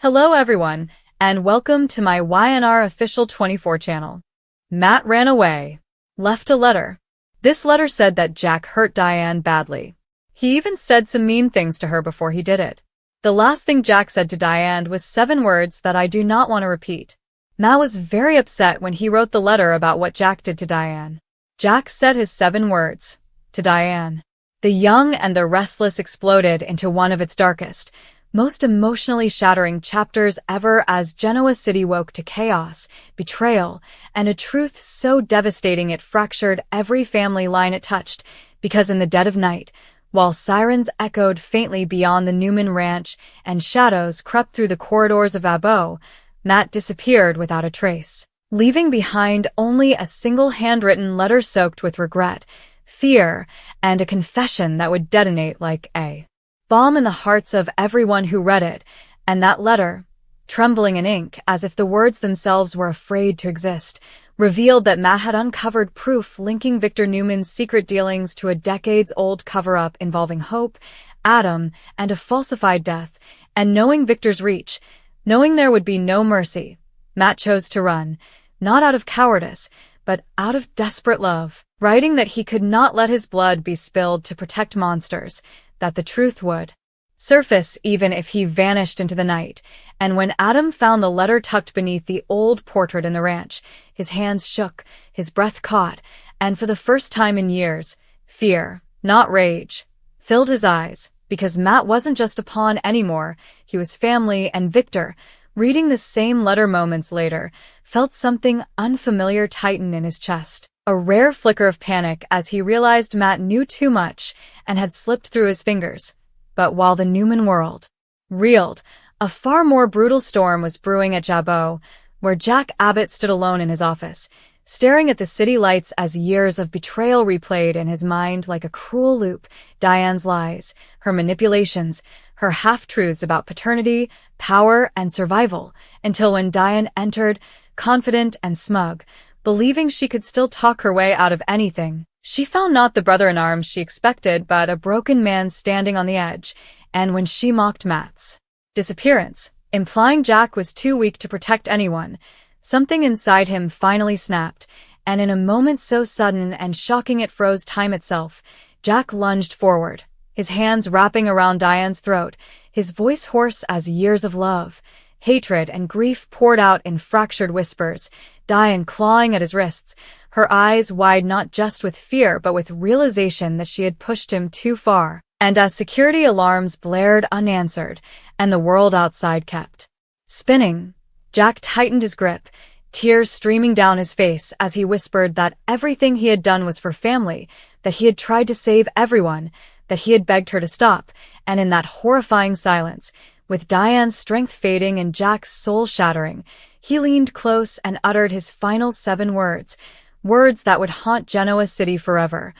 Hello everyone, and welcome to my YNR Official 24 channel. Matt ran away. Left a letter. This letter said that Jack hurt Diane badly. He even said some mean things to her before he did it. The last thing Jack said to Diane was 7 words that I do not want to repeat. Matt was very upset when he wrote the letter about what Jack did to Diane. Jack said his 7 words to Diane. The young and the restless exploded into one of its darkest, most emotionally shattering chapters ever as Genoa City woke to chaos, betrayal, and a truth so devastating it fractured every family line it touched, because in the dead of night, while sirens echoed faintly beyond the Newman Ranch and shadows crept through the corridors of Abo, Matt disappeared without a trace, leaving behind only a single handwritten letter soaked with regret, fear, and a confession that would detonate like a bomb in the hearts of everyone who read it, and that letter, trembling in ink as if the words themselves were afraid to exist, revealed that Matt had uncovered proof linking Victor Newman's secret dealings to a decades-old cover-up involving Hope, Adam, and a falsified death, and knowing Victor's reach, knowing there would be no mercy, Matt chose to run, not out of cowardice, but out of desperate love, writing that he could not let his blood be spilled to protect monsters, that the truth would surface even if he vanished into the night. And when Adam found the letter tucked beneath the old portrait in the ranch, his hands shook, his breath caught, and for the first time in years, fear, not rage, filled his eyes, because Matt wasn't just a pawn anymore, he was family, and Victor, reading the same letter moments later, felt something unfamiliar tighten in his chest. A rare flicker of panic as he realized Matt knew too much and had slipped through his fingers. But while the Newman world reeled, a far more brutal storm was brewing at Jabo, where Jack Abbott stood alone in his office, staring at the city lights as years of betrayal replayed in his mind like a cruel loop. Diane's lies, her manipulations, her half-truths about paternity, power, and survival, until when Diane entered, confident and smug, believing she could still talk her way out of anything, she found not the brother-in-arms she expected but a broken man standing on the edge, and when she mocked Matt's disappearance, implying Jack was too weak to protect anyone, something inside him finally snapped, and in a moment so sudden and shocking it froze time itself, Jack lunged forward, his hands wrapping around Diane's throat, his voice hoarse as years of love, hatred, and grief poured out in fractured whispers, Diane clawing at his wrists, her eyes wide not just with fear but with realization that she had pushed him too far. And as security alarms blared unanswered, and the world outside kept spinning, Jack tightened his grip, tears streaming down his face as he whispered that everything he had done was for family, that he had tried to save everyone, that he had begged her to stop, and in that horrifying silence, with Diane's strength fading and Jack's soul shattering, he leaned close and uttered his final 7 words, words that would haunt Genoa City forever.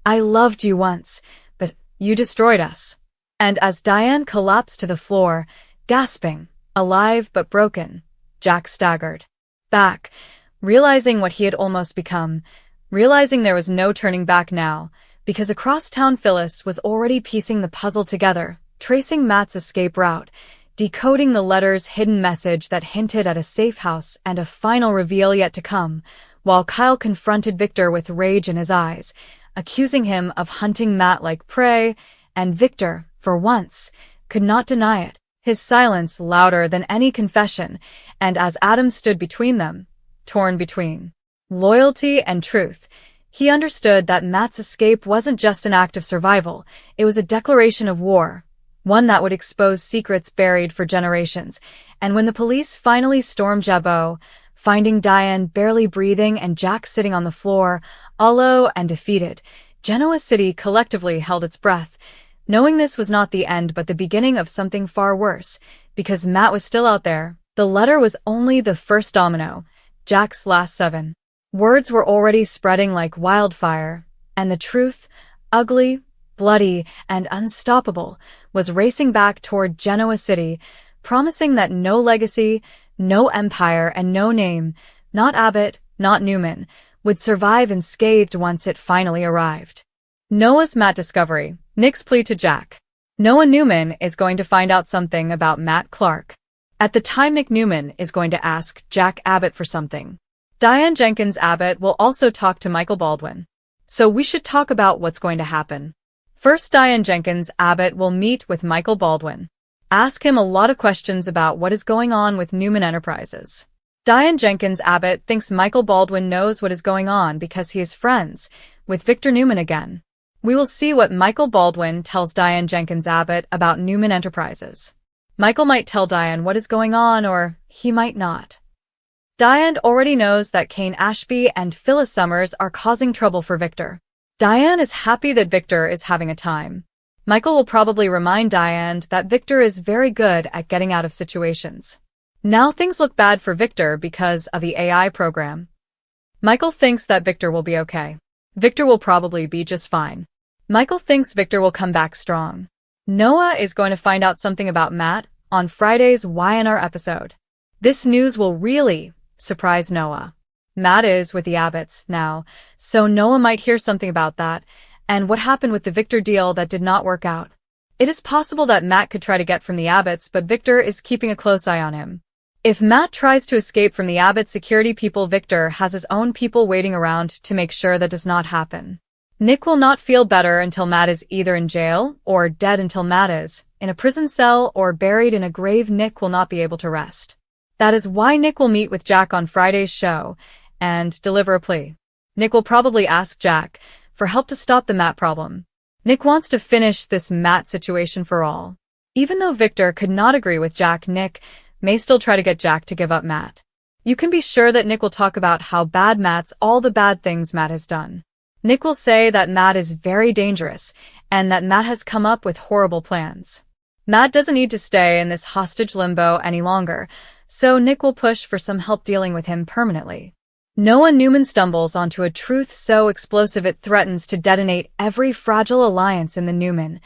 I loved you once, but you destroyed us. And as Diane collapsed to the floor, gasping, alive but broken, Jack staggered back, realizing what he had almost become, realizing there was no turning back now, because across town Phyllis was already piecing the puzzle together, tracing Matt's escape route, decoding the letter's hidden message that hinted at a safe house and a final reveal yet to come, while Kyle confronted Victor with rage in his eyes, accusing him of hunting Matt like prey, and Victor, for once, could not deny it, his silence louder than any confession, and as Adam stood between them, torn between loyalty and truth, he understood that Matt's escape wasn't just an act of survival, it was a declaration of war, one that would expose secrets buried for generations. And when the police finally stormed Jabo, finding Diane barely breathing and Jack sitting on the floor, hollow and defeated, Genoa City collectively held its breath, knowing this was not the end but the beginning of something far worse, because Matt was still out there. The letter was only the first domino. Jack's last 7 words were already spreading like wildfire, and the truth, ugly, bloody, and unstoppable, was racing back toward Genoa City, promising that no legacy, no empire, and no name, not Abbott, not Newman, would survive unscathed once it finally arrived. Noah's Matt discovery, Nick's plea to Jack. Noah Newman is going to find out something about Matt Clark. At the time Nick Newman is going to ask Jack Abbott for something. Diane Jenkins Abbott will also talk to Michael Baldwin. So we should talk about what's going to happen. First, Diane Jenkins Abbott will meet with Michael Baldwin. Ask him a lot of questions about what is going on with Newman Enterprises. Diane Jenkins Abbott thinks Michael Baldwin knows what is going on because he is friends with Victor Newman again. We will see what Michael Baldwin tells Diane Jenkins Abbott about Newman Enterprises. Michael might tell Diane what is going on, or he might not. Diane already knows that Kane Ashby and Phyllis Summers are causing trouble for Victor. Diane is happy that Victor is having a time. Michael will probably remind Diane that Victor is very good at getting out of situations. Now things look bad for Victor because of the AI program. Michael thinks that Victor will be okay. Victor will probably be just fine. Michael thinks Victor will come back strong. Noah is going to find out something about Matt on Friday's YNR episode. This news will really surprise Noah. Matt is with the Abbotts now, so Noah might hear something about that and what happened with the Victor deal that did not work out. It is possible that Matt could try to get from the Abbotts, but Victor is keeping a close eye on him. If Matt tries to escape from the Abbott security people, Victor has his own people waiting around to make sure that does not happen. Nick will not feel better until Matt is either in jail or dead until Matt is in a prison cell or buried in a grave. Nick will not be able to rest. That is why Nick will meet with Jack on Friday's show and deliver a plea. Nick will probably ask Jack for help to stop the Matt problem. Nick wants to finish this Matt situation for all. Even though Victor could not agree with Jack, Nick may still try to get Jack to give up Matt. You can be sure that Nick will talk about how bad all the bad things Matt has done. Nick will say that Matt is very dangerous and that Matt has come up with horrible plans. Matt doesn't need to stay in this hostage limbo any longer, so Nick will push for some help dealing with him permanently. Noah Newman stumbles onto a truth so explosive it threatens to detonate every fragile alliance in the Newman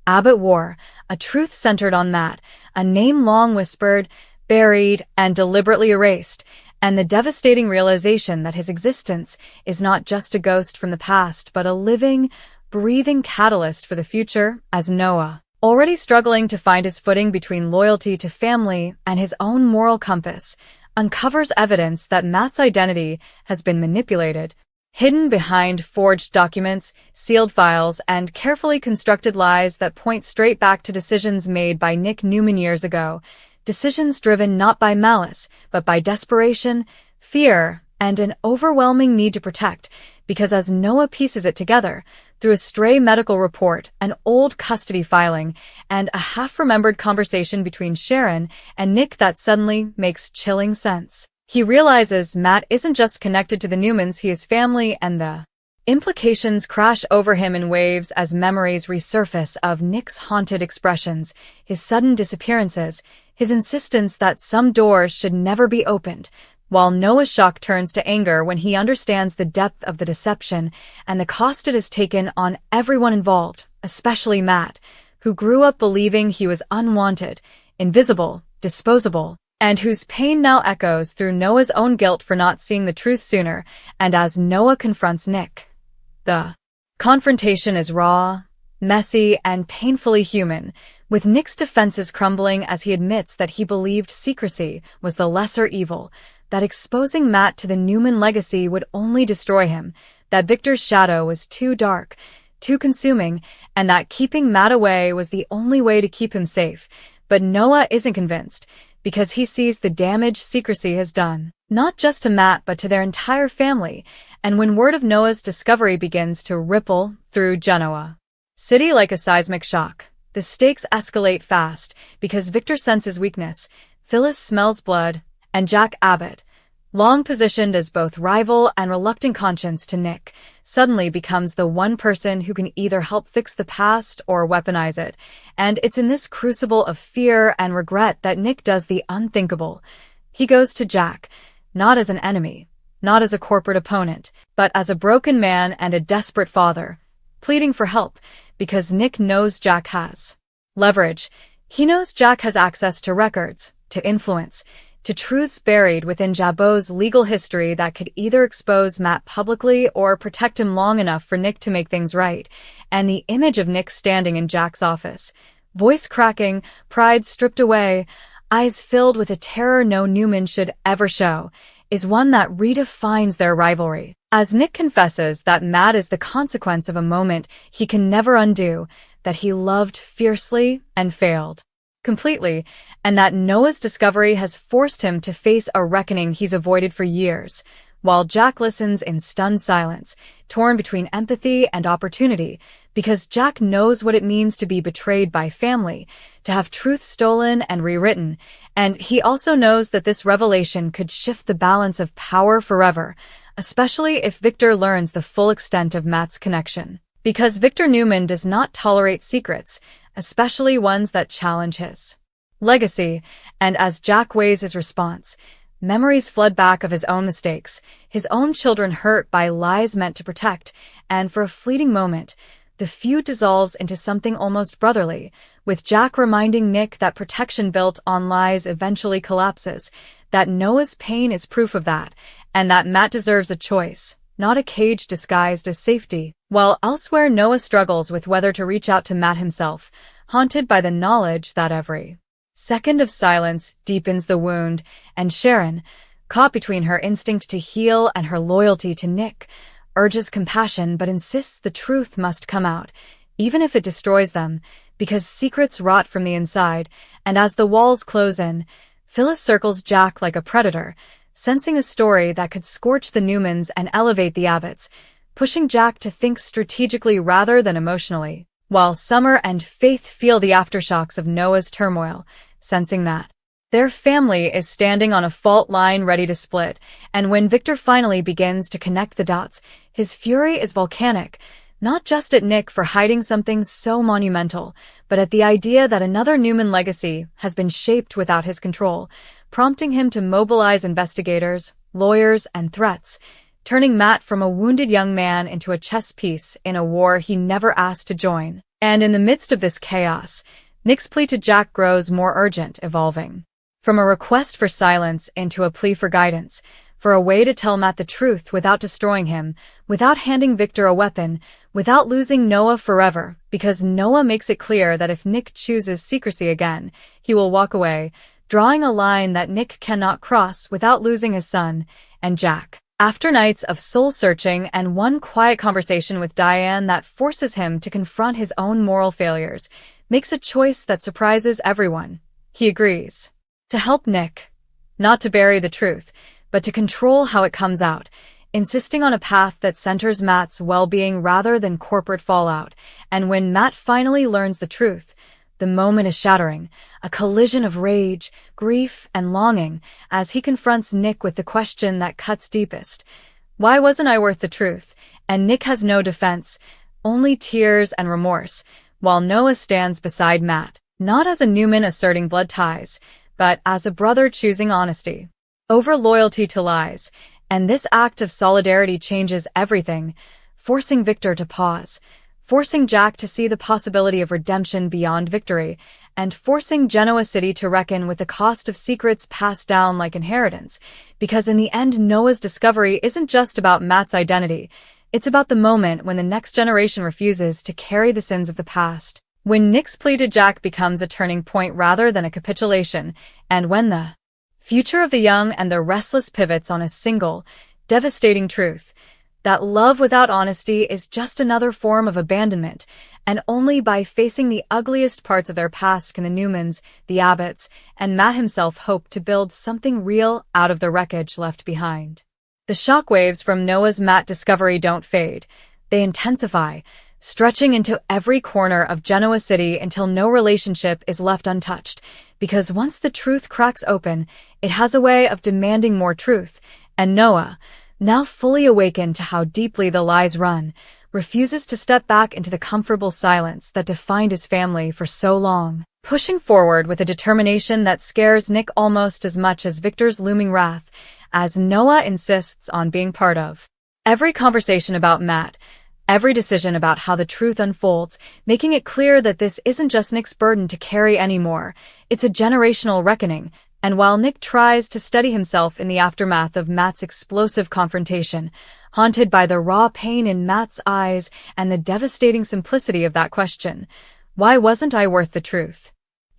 Abbott war, a truth centered on Matt, a name long whispered, buried, and deliberately erased, and the devastating realization that his existence is not just a ghost from the past but a living, breathing catalyst for the future. As Noah, already struggling to find his footing between loyalty to family and his own moral compass, uncovers evidence that Matt's identity has been manipulated, hidden behind forged documents, sealed files, and carefully constructed lies that point straight back to decisions made by Nick Newman years ago. Decisions driven not by malice, but by desperation, fear, and an overwhelming need to protect, because as Noah pieces it together, through a stray medical report, an old custody filing, and a half-remembered conversation between Sharon and Nick that suddenly makes chilling sense. He realizes Matt isn't just connected to the Newmans, he is family, and the implications crash over him in waves as memories resurface of Nick's haunted expressions, his sudden disappearances, his insistence that some doors should never be opened, while Noah's shock turns to anger when he understands the depth of the deception and the cost it has taken on everyone involved, especially Matt, who grew up believing he was unwanted, invisible, disposable, and whose pain now echoes through Noah's own guilt for not seeing the truth sooner. And as Noah confronts Nick, the confrontation is raw, messy, and painfully human, with Nick's defenses crumbling as he admits that he believed secrecy was the lesser evil, that exposing Matt to the Newman legacy would only destroy him, that Victor's shadow was too dark, too consuming, and that keeping Matt away was the only way to keep him safe. But Noah isn't convinced, because he sees the damage secrecy has done, not just to Matt but to their entire family, and when word of Noah's discovery begins to ripple through Genoa City like a seismic shock, the stakes escalate fast because Victor senses weakness, Phyllis smells blood, and Jack Abbott, long positioned as both rival and reluctant conscience to Nick, suddenly becomes the one person who can either help fix the past or weaponize it. And it's in this crucible of fear and regret that Nick does the unthinkable. He goes to Jack, not as an enemy, not as a corporate opponent, but as a broken man and a desperate father, pleading for help, because Nick knows Jack has leverage. He knows Jack has access to records, to influence, to truths buried within Jabot's legal history that could either expose Matt publicly or protect him long enough for Nick to make things right. And the image of Nick standing in Jack's office, voice cracking, pride stripped away, eyes filled with a terror no Newman should ever show, is one that redefines their rivalry. As Nick confesses that Matt is the consequence of a moment he can never undo, that he loved fiercely and failed completely, and that Noah's discovery has forced him to face a reckoning he's avoided for years, while Jack listens in stunned silence, torn between empathy and opportunity, because Jack knows what it means to be betrayed by family, to have truth stolen and rewritten, and he also knows that this revelation could shift the balance of power forever, especially if Victor learns the full extent of Matt's connection. Because Victor Newman does not tolerate secrets, especially ones that challenge his legacy, and as Jack weighs his response, memories flood back of his own mistakes, his own children hurt by lies meant to protect, and for a fleeting moment, the feud dissolves into something almost brotherly, with Jack reminding Nick that protection built on lies eventually collapses, that Noah's pain is proof of that, and that Matt deserves a choice, not a cage disguised as safety. While elsewhere Noah struggles with whether to reach out to Matt himself, haunted by the knowledge that every second of silence deepens the wound, and Sharon, caught between her instinct to heal and her loyalty to Nick, urges compassion but insists the truth must come out, even if it destroys them, because secrets rot from the inside, and as the walls close in, Phyllis circles Jack like a predator, sensing a story that could scorch the Newmans and elevate the Abbotts, pushing Jack to think strategically rather than emotionally, while Summer and Faith feel the aftershocks of Noah's turmoil, sensing that their family is standing on a fault line ready to split, and when Victor finally begins to connect the dots, his fury is volcanic, not just at Nick for hiding something so monumental, but at the idea that another Newman legacy has been shaped without his control, prompting him to mobilize investigators, lawyers, and threats, turning Matt from a wounded young man into a chess piece in a war he never asked to join. And in the midst of this chaos, Nick's plea to Jack grows more urgent, evolving from a request for silence into a plea for guidance, for a way to tell Matt the truth without destroying him, without handing Victor a weapon, without losing Noah forever, because Noah makes it clear that if Nick chooses secrecy again, he will walk away, drawing a line that Nick cannot cross without losing his son, and Jack. After nights of soul-searching and one quiet conversation with Diane that forces him to confront his own moral failures, makes a choice that surprises everyone. He agrees to help Nick, not to bury the truth, but to control how it comes out, insisting on a path that centers Matt's well-being rather than corporate fallout. And when Matt finally learns the truth, the moment is shattering, a collision of rage, grief, and longing as he confronts Nick with the question that cuts deepest. Why wasn't I worth the truth? And Nick has no defense, only tears and remorse, while Noah stands beside Matt, not as a Newman asserting blood ties, but as a brother choosing honesty over loyalty to lies. And this act of solidarity changes everything, forcing Victor to pause, forcing Jack to see the possibility of redemption beyond victory, and forcing Genoa City to reckon with the cost of secrets passed down like inheritance, because in the end Noah's discovery isn't just about Matt's identity, it's about the moment when the next generation refuses to carry the sins of the past, when Nick's plea to Jack becomes a turning point rather than a capitulation, and when the future of the young and the restless pivots on a single, devastating truth, that love without honesty is just another form of abandonment, and only by facing the ugliest parts of their past can the Newmans, the Abbotts, and Matt himself hope to build something real out of the wreckage left behind. The shockwaves from Noah's Matt discovery don't fade. They intensify, stretching into every corner of Genoa City until no relationship is left untouched, because once the truth cracks open, it has a way of demanding more truth, and Noah, now fully awakened to how deeply the lies run, refuses to step back into the comfortable silence that defined his family for so long, pushing forward with a determination that scares Nick almost as much as Victor's looming wrath, as Noah insists on being part of every conversation about Matt, every decision about how the truth unfolds, making it clear that this isn't just Nick's burden to carry anymore, it's a generational reckoning. And while Nick tries to steady himself in the aftermath of Matt's explosive confrontation, haunted by the raw pain in Matt's eyes and the devastating simplicity of that question, why wasn't I worth the truth?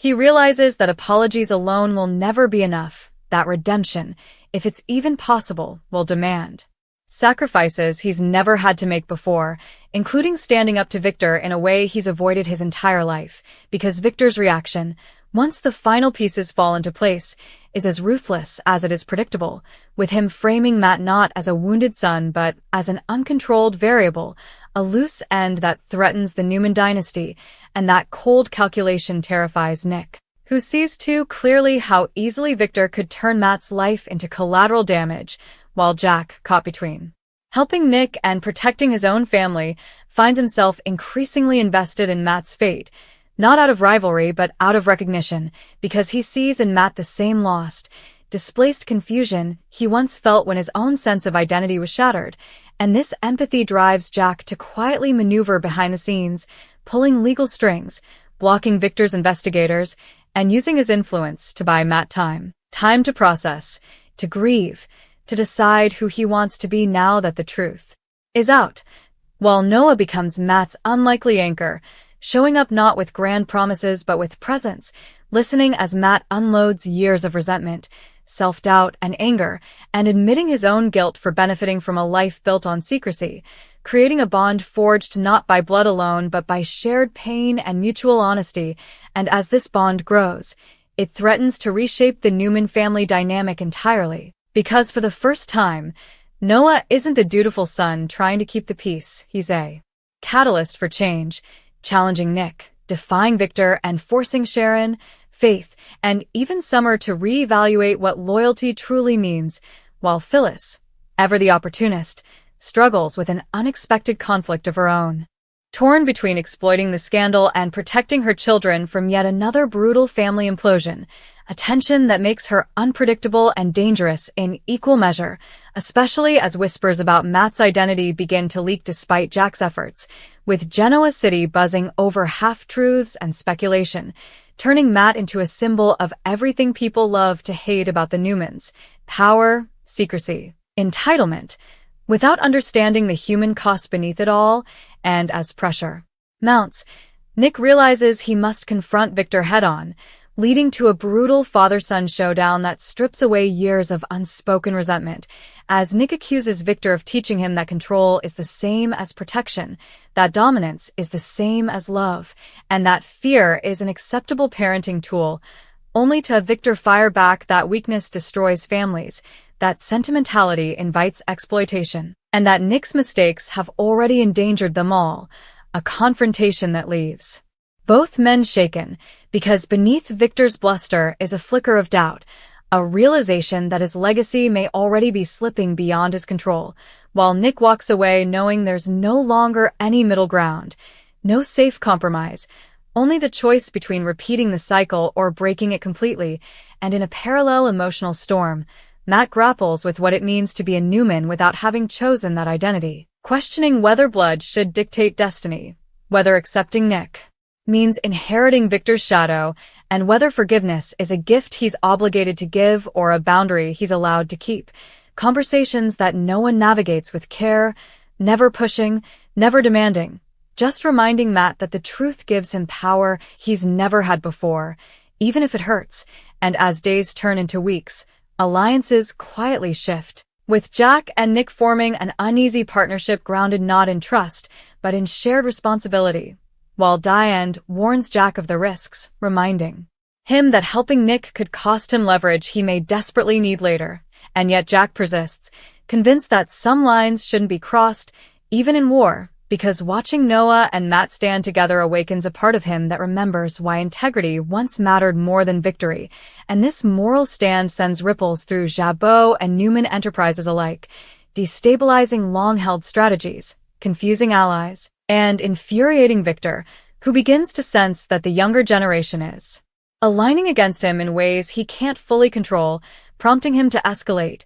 He realizes that apologies alone will never be enough, that redemption, if it's even possible, will demand sacrifices he's never had to make before, including standing up to Victor in a way he's avoided his entire life, because Victor's reaction, once the final pieces fall into place, is as ruthless as it is predictable, with him framing Matt not as a wounded son but as an uncontrolled variable, a loose end that threatens the Newman dynasty, and that cold calculation terrifies Nick, who sees too clearly how easily Victor could turn Matt's life into collateral damage, while Jack, caught between helping Nick and protecting his own family, finds himself increasingly invested in Matt's fate, not out of rivalry but out of recognition, because he sees in Matt the same lost, displaced confusion he once felt when his own sense of identity was shattered, and this empathy drives Jack to quietly maneuver behind the scenes, pulling legal strings, blocking Victor's investigators, and using his influence to buy Matt time. Time to process, to grieve, to decide who he wants to be now that the truth is out, while Noah becomes Matt's unlikely anchor, showing up not with grand promises but with presence, listening as Matt unloads years of resentment, self-doubt, and anger, and admitting his own guilt for benefiting from a life built on secrecy, creating a bond forged not by blood alone but by shared pain and mutual honesty, and as this bond grows, it threatens to reshape the Newman family dynamic entirely. Because for the first time, Noah isn't the dutiful son trying to keep the peace, he's a catalyst for change, challenging Nick, defying Victor, and forcing Sharon, Faith, and even Summer to reevaluate what loyalty truly means, while Phyllis, ever the opportunist, struggles with an unexpected conflict of her own. Torn between exploiting the scandal and protecting her children from yet another brutal family implosion, a tension that makes her unpredictable and dangerous in equal measure, especially as whispers about Matt's identity begin to leak despite Jack's efforts, with Genoa City buzzing over half-truths and speculation, turning Matt into a symbol of everything people love to hate about the Newmans: power, secrecy, entitlement, without understanding the human cost beneath it all, and as pressure mounts, Nick realizes he must confront Victor head-on, leading to a brutal father-son showdown that strips away years of unspoken resentment, as Nick accuses Victor of teaching him that control is the same as protection, that dominance is the same as love, and that fear is an acceptable parenting tool, only to have Victor fire back that weakness destroys families, that sentimentality invites exploitation, and that Nick's mistakes have already endangered them all, a confrontation that leaves both men shaken, because beneath Victor's bluster is a flicker of doubt, a realization that his legacy may already be slipping beyond his control, while Nick walks away knowing there's no longer any middle ground, no safe compromise, only the choice between repeating the cycle or breaking it completely, and in a parallel emotional storm, Matt grapples with what it means to be a Newman without having chosen that identity, questioning whether blood should dictate destiny, whether accepting Nick means inheriting Victor's shadow, and whether forgiveness is a gift he's obligated to give or a boundary he's allowed to keep. Conversations that no one navigates with care, never pushing, never demanding, just reminding Matt that the truth gives him power he's never had before, even if it hurts, and as days turn into weeks, alliances quietly shift, with Jack and Nick forming an uneasy partnership grounded not in trust, but in shared responsibility, while Diane warns Jack of the risks, reminding him that helping Nick could cost him leverage he may desperately need later, and yet Jack persists, convinced that some lines shouldn't be crossed, even in war, because watching Noah and Matt stand together awakens a part of him that remembers why integrity once mattered more than victory, and this moral stand sends ripples through Jabot and Newman enterprises alike, destabilizing long-held strategies, confusing allies, and infuriating Victor, who begins to sense that the younger generation is aligning against him in ways he can't fully control, prompting him to escalate,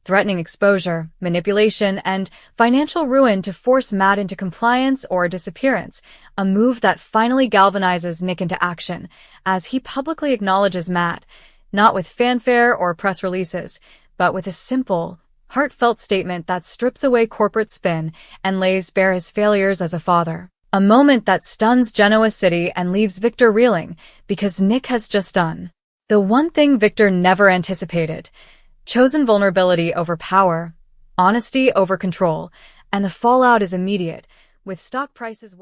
threatening exposure, manipulation, and financial ruin to force Matt into compliance or disappearance, a move that finally galvanizes Nick into action, as he publicly acknowledges Matt, not with fanfare or press releases, but with a simple, heartfelt statement that strips away corporate spin and lays bare his failures as a father. A moment that stuns Genoa City and leaves Victor reeling, because Nick has just done the one thing Victor never anticipated: chosen vulnerability over power, honesty over control, and the fallout is immediate, with stock prices